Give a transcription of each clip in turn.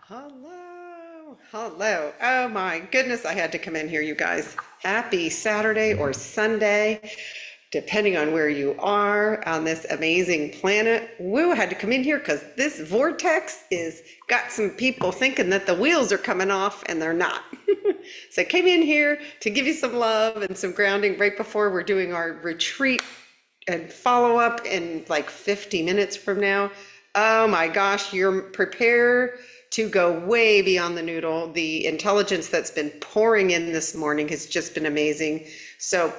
Hello, hello. Oh my goodness, I had to come in here, you guys. Happy Saturday or Sunday, depending on where you are on this amazing planet. Woo, I had to come in here because this vortex is got some people thinking that the wheels are coming off and they're not. So I came in here to give you some love and some grounding right before we're doing our retreat and follow up in like 50 minutes from now. Oh my gosh, you're prepare to go way beyond the noodle. The intelligence that's been pouring in this morning has just been amazing. So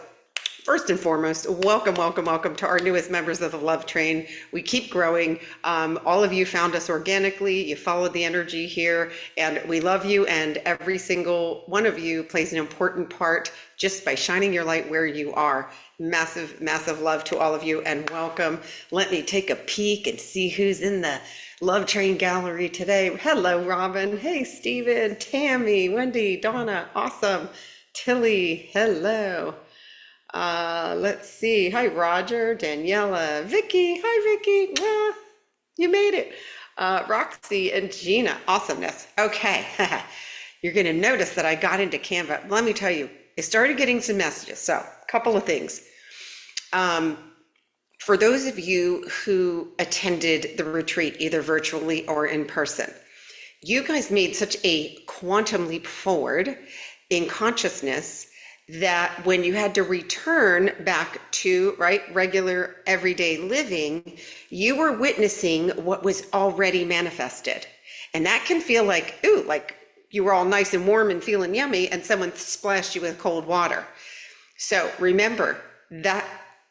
first and foremost, welcome, welcome, welcome to our newest members of the Love Train. We keep growing. All of you found us organically. You followed the energy here, and we love you. And every single one of you plays an important part just by shining your light where you are. Massive, massive love to all of you, and welcome. Let me take a peek and see who's in the Love Train gallery today. Hello, Robin. Hey, Stephen, Tammy, Wendy, Donna. Awesome. Tilly, hello. Let's see. Hi, Roger, Daniela, Vicky. Hi, Vicky. You made it. Roxy and Gina. Awesomeness. Okay. You're going to notice that I got into Canva. Let me tell you, I started getting some messages. So, a couple of things. For those of you who attended the retreat, either virtually or in person, you guys made such a quantum leap forward in consciousness that when you had to return back to regular everyday living, you were witnessing what was already manifested. And that can feel like, ooh, like you were all nice and warm and feeling yummy and someone splashed you with cold water. So remember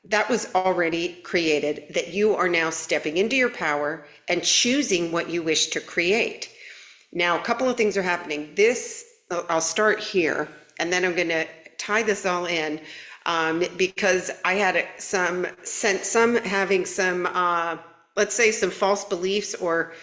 that was already created, that you are now stepping into your power and choosing what you wish to create. Now, a couple of things are happening. I'll start here, and then I'm going to tie this all in because I had some having some, let's say, some false beliefs or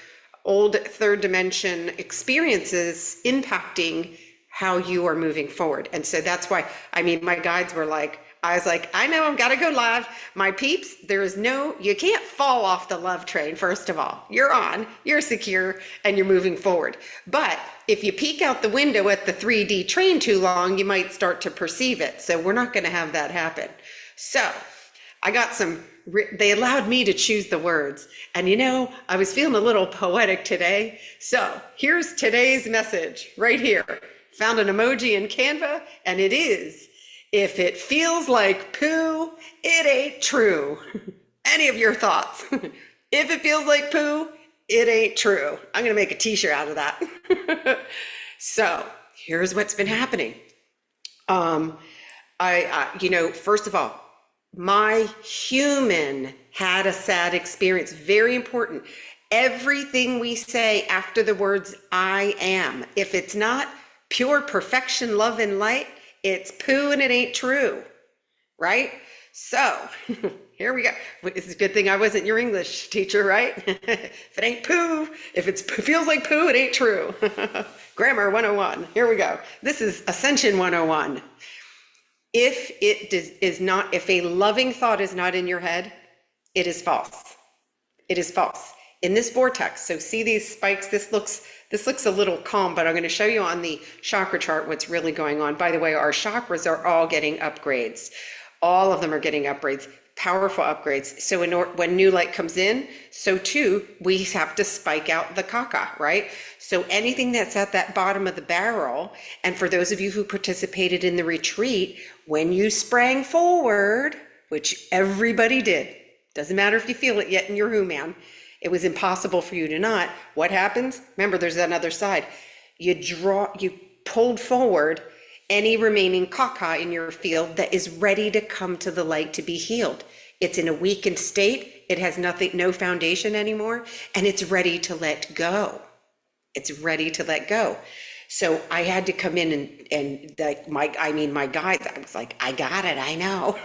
old third dimension experiences impacting how you are moving forward. And so that's why, my guides were like, I was like, I know, I've got to go live. My peeps, you can't fall off the love train, first of all. You're on, you're secure, and you're moving forward. But if you peek out the window at the 3D train too long, you might start to perceive it. So we're not going to have that happen. So I got they allowed me to choose the words. And I was feeling a little poetic today. So here's today's message right here. Found an emoji in Canva, and it is, if it feels like poo, it ain't true. Any of your thoughts? If it feels like poo, it ain't true. I'm gonna make a t-shirt out of that. So here's what's been happening. First of all, my human had a sad experience. Very important. Everything we say after the words I am, if it's not pure perfection, love, and light, it's poo and it ain't true, right? So here we go. It's a good thing I wasn't your English teacher, right? If it ain't poo, if it feels like poo, it ain't true. Grammar 101. Here we go. This is Ascension 101. If a loving thought is not in your head, it is false. It is false. In this vortex, so see these spikes, this looks a little calm, but I'm going to show you on the chakra chart what's really going on. By the way, our chakras are all getting upgrades. All of them are getting upgrades, powerful upgrades. So when new light comes in, so too, we have to spike out the caca, right? So anything that's at that bottom of the barrel, and for those of you who participated in the retreat, when you sprang forward, which everybody did, doesn't matter if you feel it yet in your who, man, it was impossible for you to not. What happens? Remember, there's another side. You pulled forward any remaining caca in your field that is ready to come to the light to be healed. It's in a weakened state. It has no foundation anymore, and it's ready to let go. It's ready to let go. So I had to come in and my guides, I was like, I got it, I know.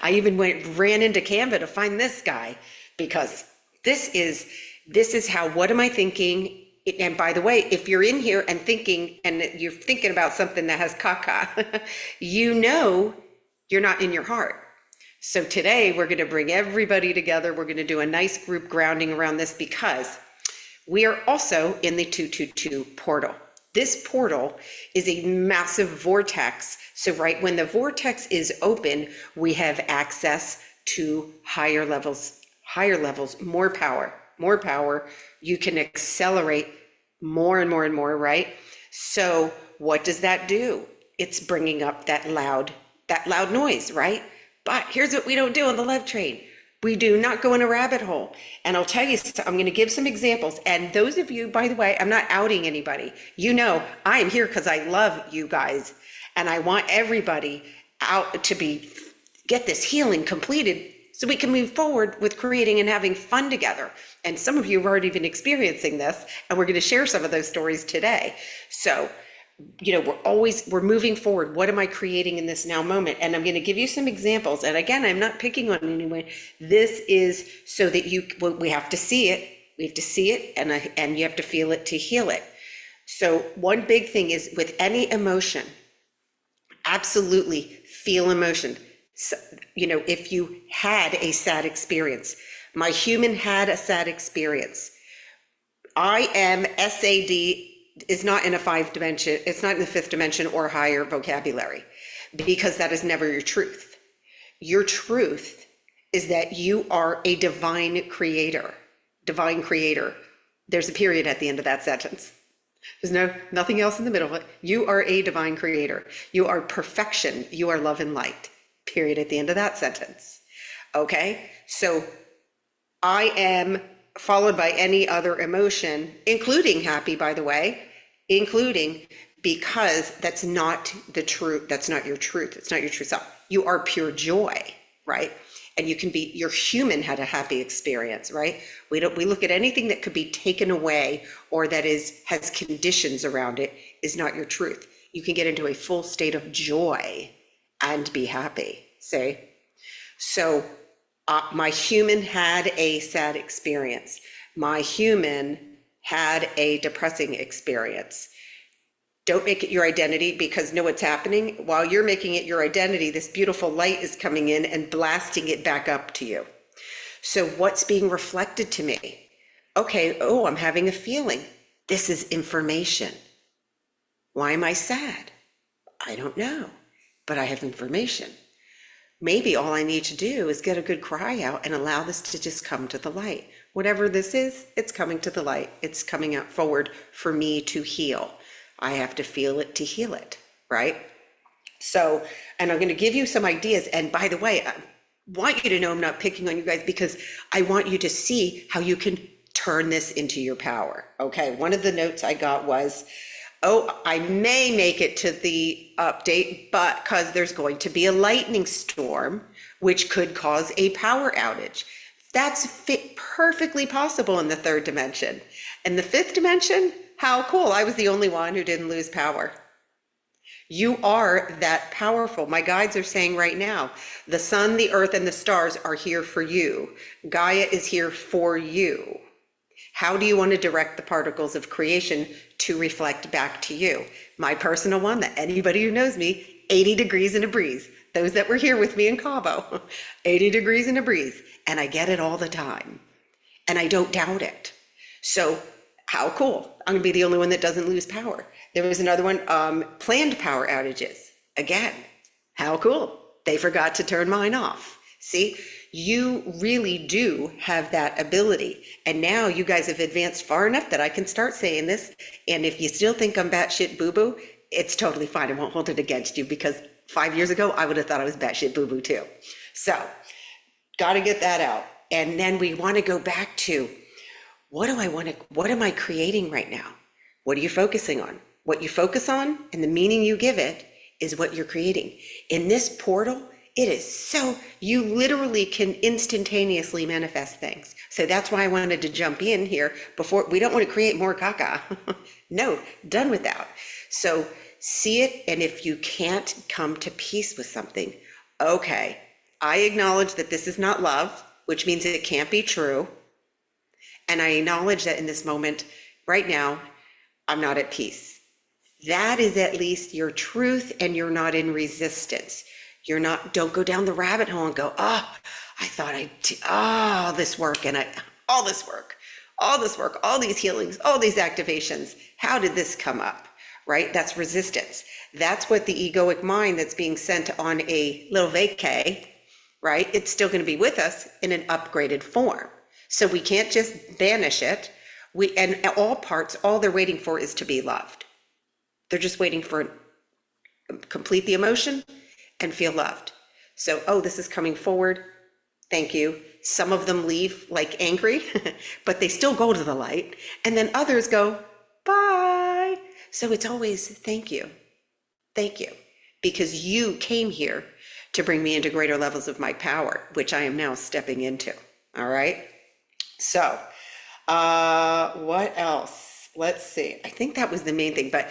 I even ran into Canva to find this guy because this is how, what am I thinking? And by the way, if you're in here and you're thinking about something that has caca, you're not in your heart. So today we're going to bring everybody together. We're going to do a nice group grounding around this because We are also in the 222 portal. This portal is a massive vortex. So right when the vortex is open, we have access to higher levels, more power, more power. You can accelerate more and more and more, right? So what does that do? It's bringing up that loud noise, right? But here's what we don't do on the love train. We do not go in a rabbit hole. And I'll tell you, I'm going to give some examples. And those of you, by the way, I'm not outing anybody. You know, I am here because I love you guys. And I want everybody out to get this healing completed so we can move forward with creating and having fun together. And some of you have already been experiencing this, and we're going to share some of those stories today. So, you know, we're moving forward. What am I creating in this now moment? And I'm going to give you some examples. And again, I'm not picking on anyone. This is so that we have to see it. We have to see it, and you have to feel it to heal it. So one big thing is with any emotion, absolutely feel emotion. So, you know, if you had a sad experience, my human had a sad experience. I am SAD is not in a 5 dimension, it's not in the 5th dimension or higher vocabulary, because that is never your truth. Your truth is that you are a divine creator. Divine creator. There's a period at the end of that sentence. There's nothing else in the middle of it. You are a divine creator. You are perfection. You are love and light. Period at the end of that sentence. Okay? So I am followed by any other emotion, including happy, by the way, because that's not the truth. That's not your truth. It's not your true self. You are pure joy, right? And your human had a happy experience, right? We look at anything that could be taken away or that has conditions around it is not your truth. You can get into a full state of joy and be happy, see? So my human had a sad experience. My human had a depressing experience. Don't make it your identity, because know what's happening? While you're making it your identity, this beautiful light is coming in and blasting it back up to you. So what's being reflected to me? Okay, I'm having a feeling. This is information. Why am I sad? I don't know, but I have information. Maybe all I need to do is get a good cry out and allow this to just come to the light. Whatever this is, it's coming to the light. It's coming out forward for me to heal. I have to feel it to heal it, right? So, and I'm going to give you some ideas. And by the way, I want you to know I'm not picking on you guys, because I want you to see how you can turn this into your power. Okay, one of the notes I got was, I may make it to the update, but because there's going to be a lightning storm, which could cause a power outage. That's perfectly possible in the 3rd dimension. In the 5th dimension, how cool. I was the only one who didn't lose power. You are that powerful. My guides are saying right now, the sun, the earth, and the stars are here for you. Gaia is here for you. How do you want to direct the particles of creation to reflect back to you? My personal one, that anybody who knows me, 80 degrees in a breeze. Those that were here with me in Cabo, 80 degrees in a breeze. And I get it all the time. And I don't doubt it. So how cool. I'm gonna be the only one that doesn't lose power. There was another one, planned power outages. Again, how cool. They forgot to turn mine off. See, you really do have that ability. And now you guys have advanced far enough that I can start saying this. And if you still think I'm batshit boo-boo, it's totally fine. I won't hold it against you, because 5 years ago, I would have thought I was batshit boo-boo too. So, got to get that out. And then we want to go back to, what am I creating right now? What are you focusing on? What you focus on and the meaning you give it is what you're creating. In this portal, it is you literally can instantaneously manifest things. So that's why I wanted to jump in here before. We don't want to create more caca. No, done with that. So see it, and if you can't come to peace with something, okay, I acknowledge that this is not love, which means it can't be true. And I acknowledge that in this moment, right now, I'm not at peace. That is at least your truth, and you're not in resistance. Don't go down the rabbit hole and go, I thought all this work and all this work. all this work, all these healings, all these activations. How did this come up, right? That's resistance. That's what the egoic mind that's being sent on a little vacay, right? It's still going to be with us in an upgraded form. So we can't just banish it. And all parts, all they're waiting for is to be loved. They're just waiting for complete the emotion and feel loved. So, oh, this is coming forward. Thank you. Some of them leave like angry, but they still go to the light. And then others go, bye. So it's always thank you. Thank you. Because you came here to bring me into greater levels of my power, which I am now stepping into. All right. So, what else? Let's see. I think that was the main thing, but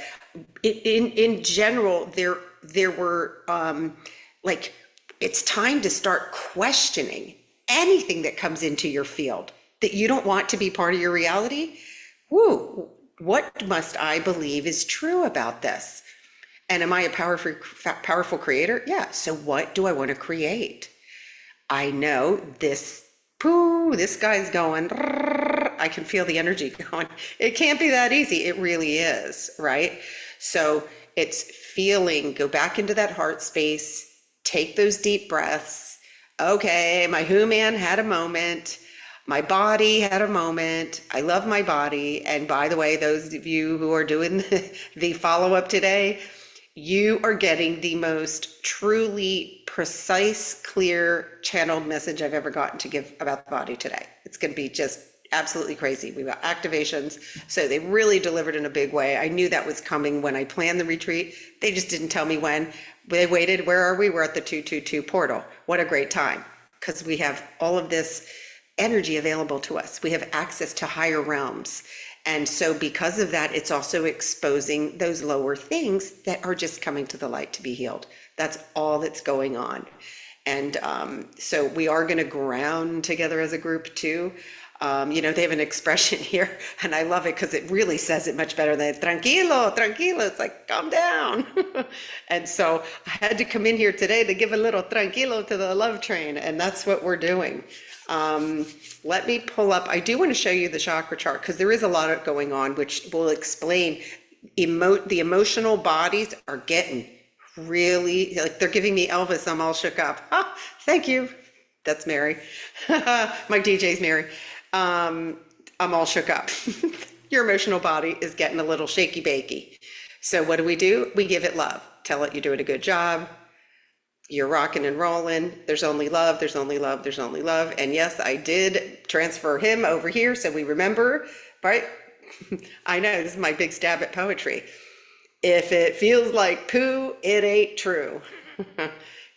in general, there were, like, it's time to start questioning anything that comes into your field that you don't want to be part of your reality. Woo, what must I believe is true about this? And am I a powerful creator? Yeah. So what do I want to create? I know this guy's going, I can feel the energy going. It can't be that easy. It really is, right? So it's feeling, go back into that heart space, take those deep breaths. Okay, my who man had a moment. My body had a moment. I love my body. And by the way, those of you who are doing the follow-up today, you are getting the most truly precise, clear, channeled message I've ever gotten to give about the body today. It's going to be just absolutely crazy. We've got activations. So they really delivered in a big way. I knew that was coming when I planned the retreat. They just didn't tell me when. They waited. Where are we? We're at the 222 portal. What a great time, because we have all of this energy available to us. We have access to higher realms. And so because of that, it's also exposing those lower things that are just coming to the light to be healed. That's all that's going on. And so we are going to ground together as a group too. They have an expression here, and I love it because it really says it much better than tranquilo, tranquilo. It's like, calm down. And so I had to come in here today to give a little tranquilo to the love train, and that's what we're doing. Let me pull up. I do want to show you the chakra chart because there is a lot going on, which will explain the emotional bodies are getting really, like, they're giving me Elvis. I'm all shook up. Ah, thank you. That's Mary. My DJ's Mary. I'm all shook up. Your emotional body is getting a little shaky bakey. So what do? We give it love. Tell it you're doing a good job. You're rocking and rolling. There's only love. There's only love. There's only love. And yes, I did transfer him over here. So we remember, right? I know this is my big stab at poetry. If it feels like poo, it ain't true.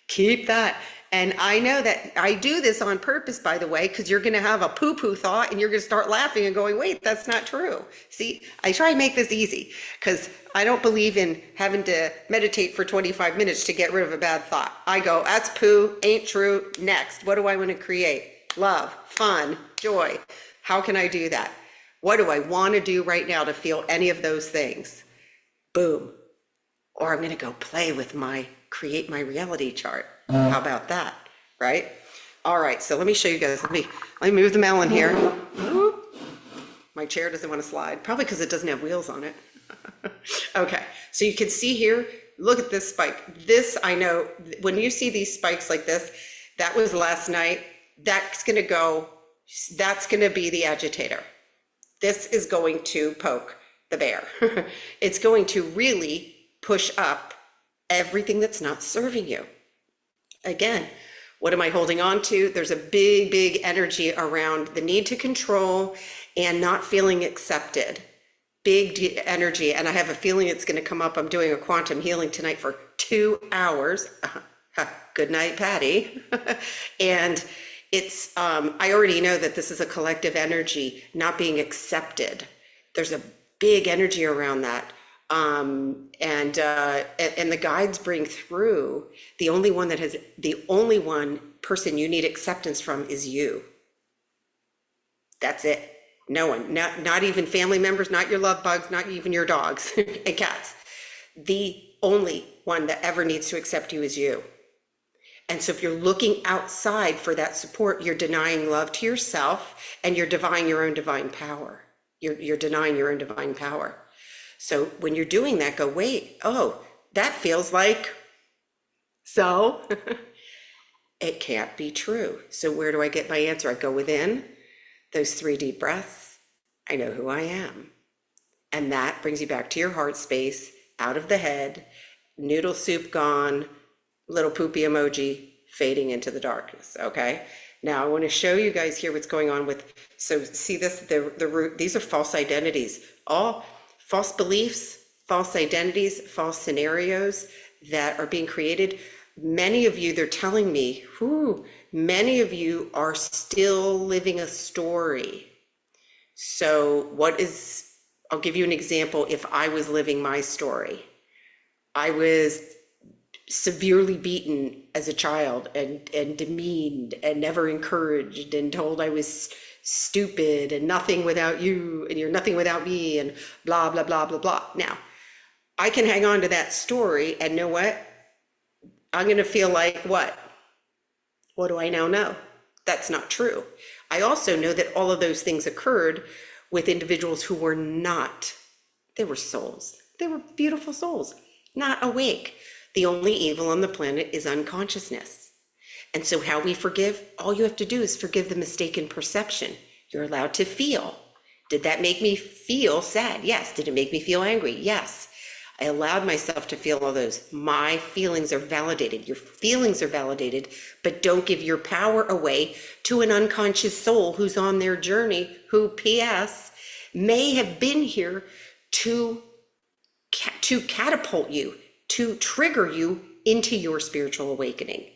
Keep that. And I know that I do this on purpose, by the way, because you're going to have a poo-poo thought and you're going to start laughing and going, wait, that's not true. See, I try and make this easy because I don't believe in having to meditate for 25 minutes to get rid of a bad thought. I go, that's poo, ain't true. Next, what do I want to create? Love, fun, joy. How can I do that? What do I want to do right now to feel any of those things? Boom. Or I'm going to go play with create my reality chart. How about that, right? All right, so let me show you guys. Let me move the melon here. My chair doesn't want to slide, probably because it doesn't have wheels on it. Okay, so you can see here, look at this spike. This, I know, when you see these spikes like this, that was last night. That's going to be the agitator. This is going to poke the bear. It's going to really push up everything that's not serving you. Again, what am I holding on to? There's a big, big energy around the need to control and not feeling accepted. Big energy. And I have a feeling it's going to come up. I'm doing a quantum healing tonight for 2 hours. Good night, Patty. And it's, I already know that this is a collective energy not being accepted. There's a big energy around that. And the guides bring through the only one person you need acceptance from is you. That's it. No one, not even family members, not your love bugs, not even your dogs and cats. The only one that ever needs to accept you is you. And so if you're looking outside for that support, you're denying love to yourself and you're denying your own divine power. You're denying your own divine power. So when you're doing that, go, wait, oh, that feels like so. It can't be true. So where do I get my answer? I go within those 3 deep breaths. I know who I am. And that brings you back to your heart space, out of the head, noodle soup gone, little poopy emoji fading into the darkness. Okay. Now I want to show you guys here what's going on with, so see this, the root, these are false identities, all false beliefs, false identities, false scenarios that are being created. Many of you, they're telling me, many of you are still living a story. So I'll give you an example. If I was living my story, I was severely beaten as a child and demeaned and never encouraged and told I was stupid and nothing without you and you're nothing without me and blah, blah, blah, blah, blah. Now, I can hang on to that story and know what? I'm going to feel like what? What do I now know? That's not true. I also know that all of those things occurred with individuals who were not, they were souls. They were beautiful souls, not awake. The only evil on the planet is unconsciousness. And so how we forgive, all you have to do is forgive the mistaken perception. You're allowed to feel. Did that make me feel sad? Yes. Did it make me feel angry? Yes. I allowed myself to feel all those. My feelings are validated. Your feelings are validated, but don't give your power away to an unconscious soul who's on their journey, who, P.S., may have been here to catapult you, to trigger you into your spiritual awakening.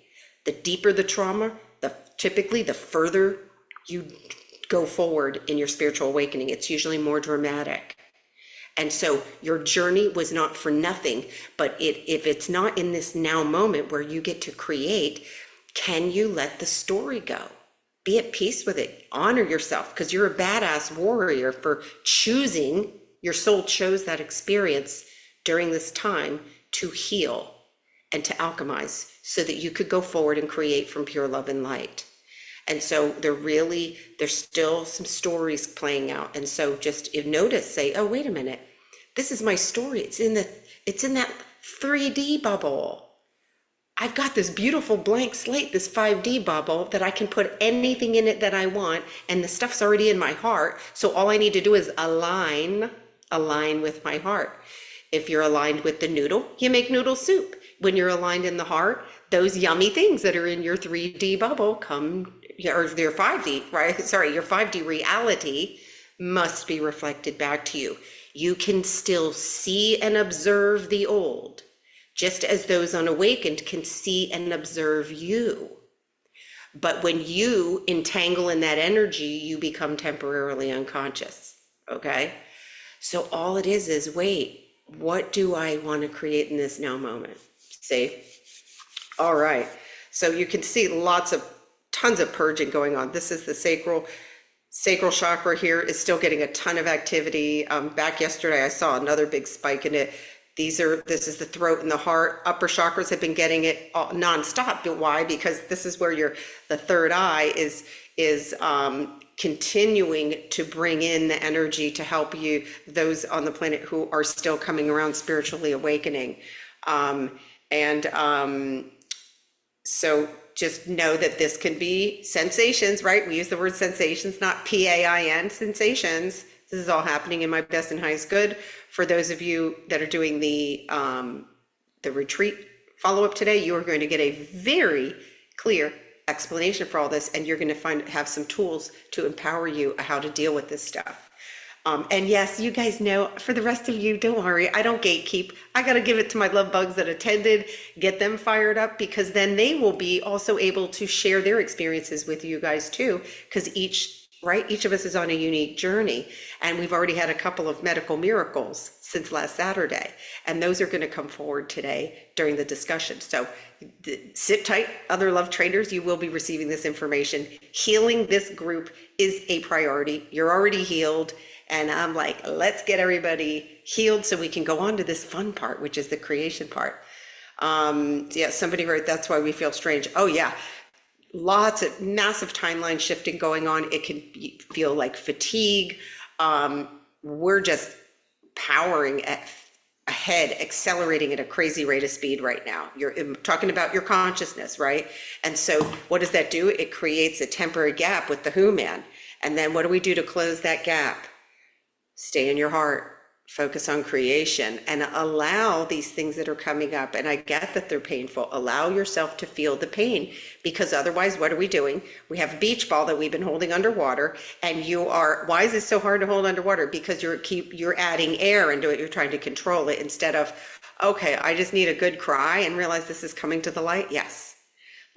The deeper the trauma, typically the further you go forward in your spiritual awakening. It's usually more dramatic. And so your journey was not for nothing, but if it's not in this now moment where you get to create, can you let the story go? Be at peace with it. Honor yourself, because you're a badass warrior for choosing, your soul chose that experience during this time to heal and to alchemize so that you could go forward and create from pure love and light. And so there's still some stories playing out. And so just if notice, say, oh, wait a minute, this is my story. It's in that 3D bubble. I've got this beautiful blank slate, this 5D bubble that I can put anything in it that I want. And the stuff's already in my heart. So all I need to do is align with my heart. If you're aligned with the noodle, you make noodle soup. When you're aligned in the heart, those yummy things that are in your 3D bubble or your 5D, right? Sorry, your 5D reality must be reflected back to you. You can still see and observe the old, just as those unawakened can see and observe you. But when you entangle in that energy, you become temporarily unconscious, okay? So all it is wait, what do I want to create in this now moment? See? All right. So you can see tons of purging going on. This is the sacral chakra here is still getting a ton of activity. Back yesterday, I saw another big spike in it. This is the throat and the heart. Upper chakras have been getting it nonstop. But why? Because this is where the third eye is continuing to bring in the energy to help you, those on the planet who are still coming around spiritually awakening. So just know that this can be sensations, right? We use the word sensations, not PAIN, sensations. This is all happening in my best and highest good. For those of you that are doing the retreat follow-up today, you are going to get a very clear explanation for all this, and you're going to have some tools to empower you how to deal with this stuff. And yes, you guys know, for the rest of you, don't worry, I don't gatekeep. I got to give it to my love bugs that attended, get them fired up, because then they will be also able to share their experiences with you guys too, because each of us is on a unique journey, and we've already had a couple of medical miracles since last Saturday, and those are going to come forward today during the discussion. So sit tight, other love trainers, you will be receiving this information. Healing this group is a priority. You're already healed. And I'm like, let's get everybody healed so we can go on to this fun part, which is the creation part. Yeah, somebody wrote, that's why we feel strange. Oh yeah, lots of massive timeline shifting going on. It can feel like fatigue. We're just powering ahead, accelerating at a crazy rate of speed right now. You're talking about your consciousness, right? And so what does that do? It creates a temporary gap with the who man. And then what do we do to close that gap? Stay in your heart, focus on creation, and allow these things that are coming up. And I get that they're painful. Allow yourself to feel the pain, because otherwise, what are we doing? We have a beach ball that we've been holding underwater, and why is it so hard to hold underwater? Because you're adding air into it. You're trying to control it instead of, okay, I just need a good cry and realize this is coming to the light. Yes.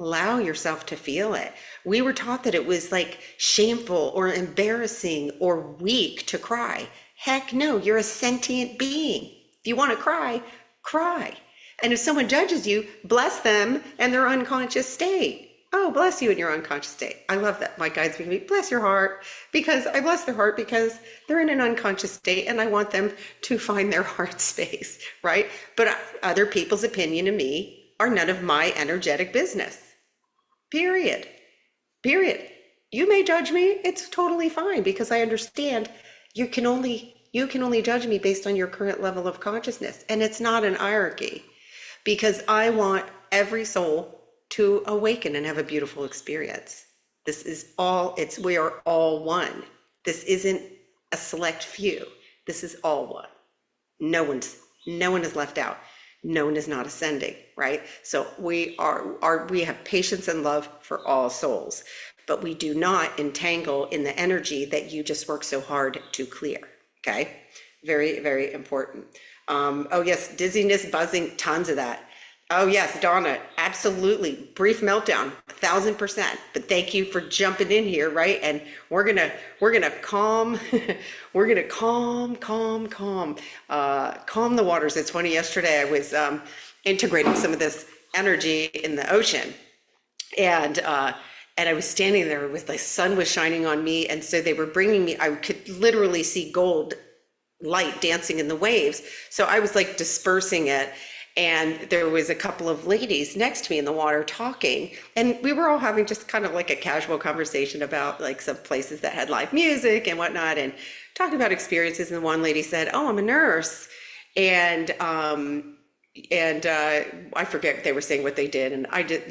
Allow yourself to feel it. We were taught that it was like shameful or embarrassing or weak to cry. Heck no, you're a sentient being. If you want to cry, cry. And if someone judges you, bless them and their unconscious state. Oh, bless you in your unconscious state. I love that. My guides make me bless your heart, because I bless their heart because they're in an unconscious state and I want them to find their heart space, right? But other people's opinion of me are none of my energetic business. Period. Period. You may judge me. It's totally fine, because I understand you can only judge me based on your current level of consciousness. And it's not an hierarchy, because I want every soul to awaken and have a beautiful experience. This is all, we are all one. This isn't a select few. This is all one. No one is left out. No one is not ascending, right? So we have patience and love for all souls, but we do not entangle in the energy that you just work so hard to clear. Okay, very, very important. Oh yes, dizziness, buzzing, tons of that. Oh yes, Donna, absolutely. Brief meltdown, 1000%. But thank you for jumping in here, right? And we're gonna calm, we're gonna calm the waters. It's funny. Yesterday I was integrating some of this energy in the ocean, and I was standing there with the sun was shining on me, and so they were bringing me. I could literally see gold light dancing in the waves. So I was like dispersing it. And there was a couple of ladies next to me in the water talking, and we were all having just kind of like a casual conversation about like some places that had live music and whatnot, and talking about experiences. And one lady said, "Oh, I'm a nurse," and I forget, they were saying what they did, and I did,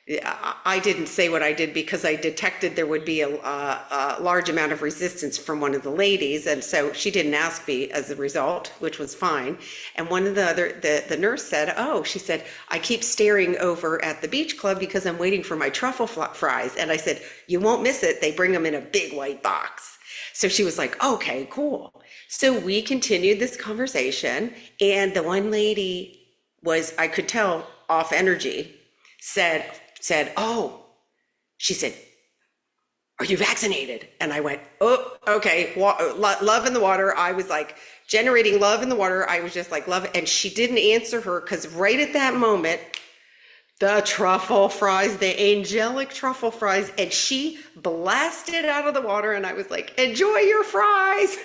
I didn't say what I did because I detected there would be a large amount of resistance from one of the ladies, and so she didn't ask me as a result, which was fine. And one of the nurse said, "Oh," she said, "I keep staring over at the beach club because I'm waiting for my truffle fries." And I said, "You won't miss it. They bring them in a big white box." So she was like, "Okay, cool." So we continued this conversation, and the one lady was, I could tell, off energy, said, "Oh," she said, "Are you vaccinated?" And I went, "Oh, okay." Love in the water. I was like generating love in the water. I was just like, love. And she didn't answer her, because right at that moment, the truffle fries, the angelic truffle fries, and she blasted out of the water, and I was like, "Enjoy your fries."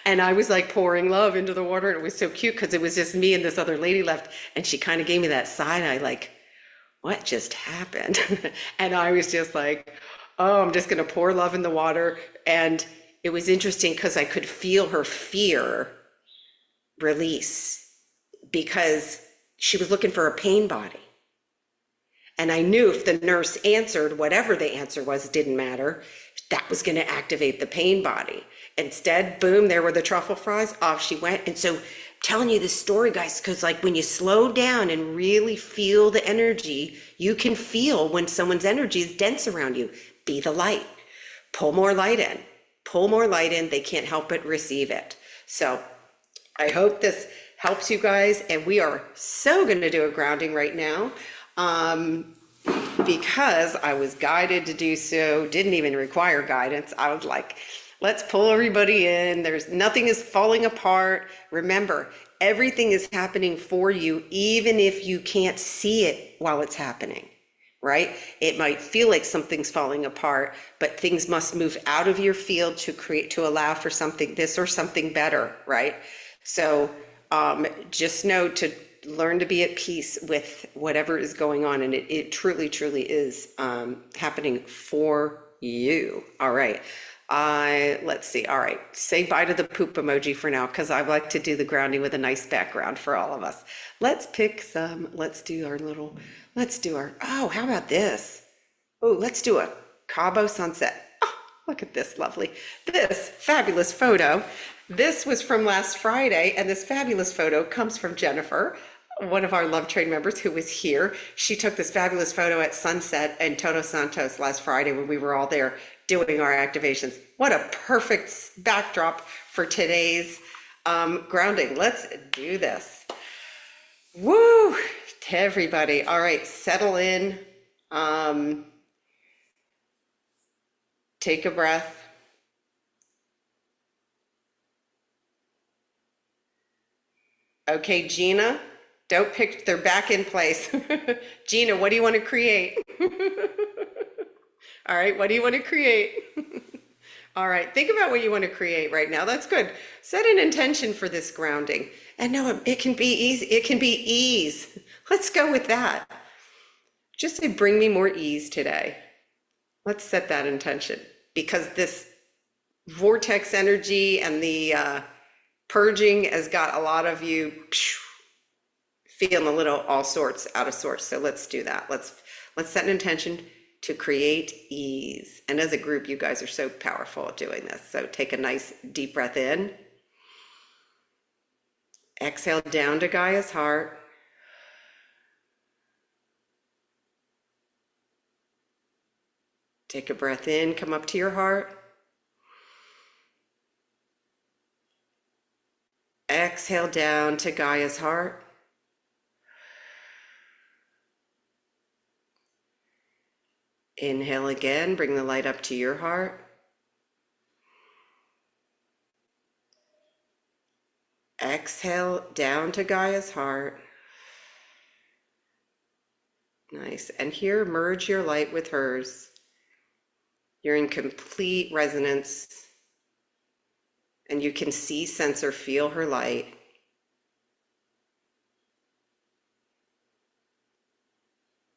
And I was like pouring love into the water, and it was so cute because it was just me and this other lady left, and she kind of gave me that side eye like, what just happened? And I was just like, oh, I'm just going to pour love in the water. And it was interesting because I could feel her fear release, because she was looking for a pain body. And I knew if the nurse answered, whatever the answer was, it didn't matter, that was going to activate the pain body. Instead, boom, there were the truffle fries, off she went. And so telling you this story, guys, because like when you slow down and really feel the energy, you can feel when someone's energy is dense around you. Be the light. Pull more light in. Pull more light in. They can't help but receive it. So I hope this helps you guys. And we are so going to do a grounding right now, because I was guided to do so. Didn't even require guidance. I was like, let's pull everybody in. Nothing is falling apart. Remember, everything is happening for you, even if you can't see it while it's happening, right? It might feel like something's falling apart, but things must move out of your field to allow for something, this or something better, right? So just know to learn to be at peace with whatever is going on. And it truly, truly is happening for you. All right. Let's see. All right. Say bye to the poop emoji for now, because I like to do the grounding with a nice background for all of us. Let's pick some, let's do our, oh, how about this? Oh, let's do a Cabo sunset. Oh, look at this lovely, this fabulous photo. This was from last Friday, and this fabulous photo comes from Jennifer, one of our Love Train members who was here. She took this fabulous photo at sunset in Todos Santos last Friday when we were all there doing our activations. What a perfect backdrop for today's grounding. Let's do this. Woo, to everybody. All right, settle in. Take a breath. Okay, Gina, don't pick, they're back in place. Gina, what do you want to create? All right, what do you want to create? All right, think about what you want to create right now. That's good. Set an intention for this grounding. And no, it can be easy. It can be ease. Let's go with that. Just say, bring me more ease today. Let's set that intention, because this vortex energy and the purging has got a lot of you feeling a little all sorts out of sorts. So let's do that. Let's set an intention to create ease. And as a group, you guys are so powerful at doing this. So take a nice deep breath in. Exhale down to Gaia's heart. Take a breath in, come up to your heart. Exhale down to Gaia's heart. Inhale again, bring the light up to your heart. Exhale down to Gaia's heart. Nice. And here, merge your light with hers. You're in complete resonance, and you can see, sense, or feel her light.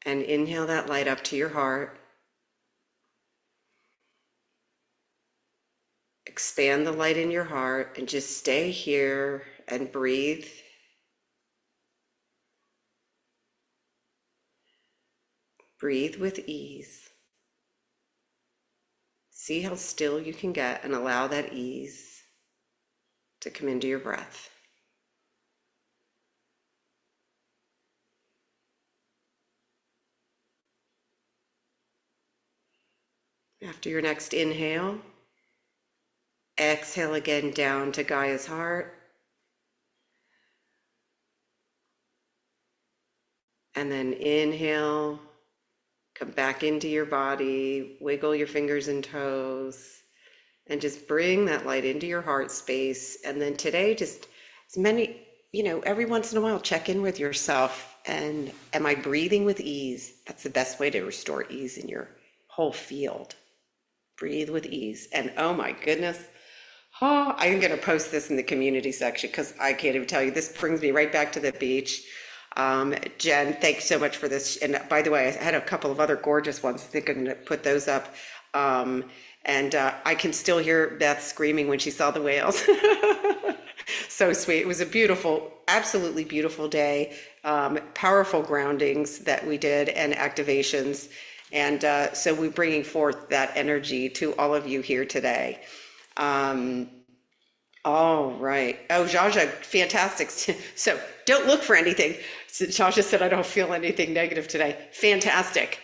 And inhale that light up to your heart. Expand the light in your heart and just stay here and breathe. Breathe with ease. See how still you can get and allow that ease to come into your breath. After your next inhale, exhale again down to Gaia's heart. And then inhale, come back into your body, wiggle your fingers and toes, and just bring that light into your heart space. And then today, just as many, every once in a while, check in with yourself. And am I breathing with ease? That's the best way to restore ease in your whole field. Breathe with ease. And oh my goodness, I'm going to post this in the community section because I can't even tell you. This brings me right back to the beach. Jen, thanks so much for this. And by the way, I had a couple of other gorgeous ones. I think I'm going to put those up. I can still hear Beth screaming when she saw the whales. So sweet. It was a beautiful, absolutely beautiful day. Powerful groundings that we did and activations. And so we're bringing forth that energy to all of you here today. All right. Oh, Jaja, fantastic. So don't look for anything. So Jaja said, I don't feel anything negative today. Fantastic.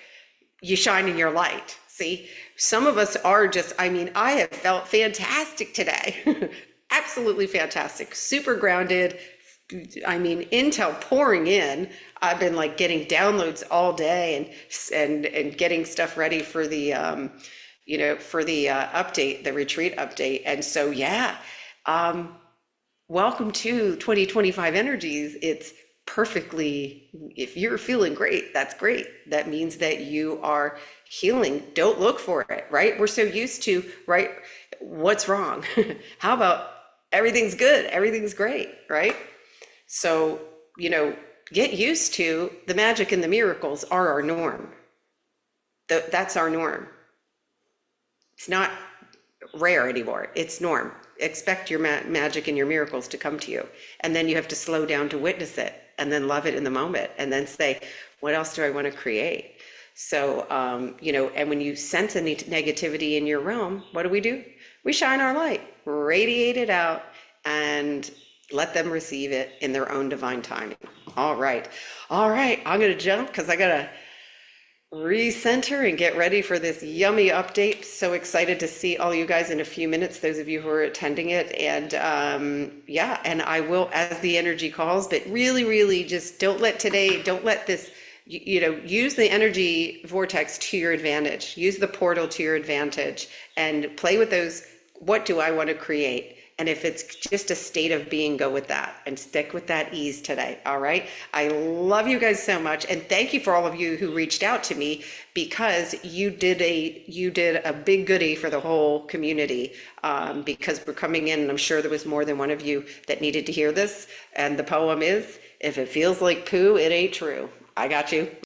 You shine in your light. See, some of us are just, I have felt fantastic today. Absolutely fantastic. Super grounded. Intel pouring in. I've been like getting downloads all day and getting stuff ready for the, for the update, the retreat update. And so, yeah. Welcome to 2025 energies. It's perfectly, if you're feeling great, that's great. That means that you are healing. Don't look for it, right? We're so used to, right? What's wrong? How about everything's good? Everything's great, right? So, get used to the magic and the miracles are our norm. That's our norm. It's not rare anymore. It's norm. Expect your magic and your miracles to come to you. And then you have to slow down to witness it and then love it in the moment and then say, what else do I want to create? So, and when you sense any negativity in your realm, what do? We shine our light, radiate it out, and let them receive it in their own divine timing. All right. All right. I'm going to jump because I got to recenter and get ready for this yummy update. So excited to see all you guys in a few minutes, those of you who are attending it. And yeah, and I will as the energy calls, but really, really just don't let this, use the energy vortex to your advantage. Use the portal to your advantage and play with those. What do I want to create? And if it's just a state of being, go with that and stick with that ease today. All right. I love you guys so much. And thank you for all of you who reached out to me, because you did a big goodie for the whole community, because we're coming in and I'm sure there was more than one of you that needed to hear this. And the poem is, if it feels like poo, it ain't true. I got you.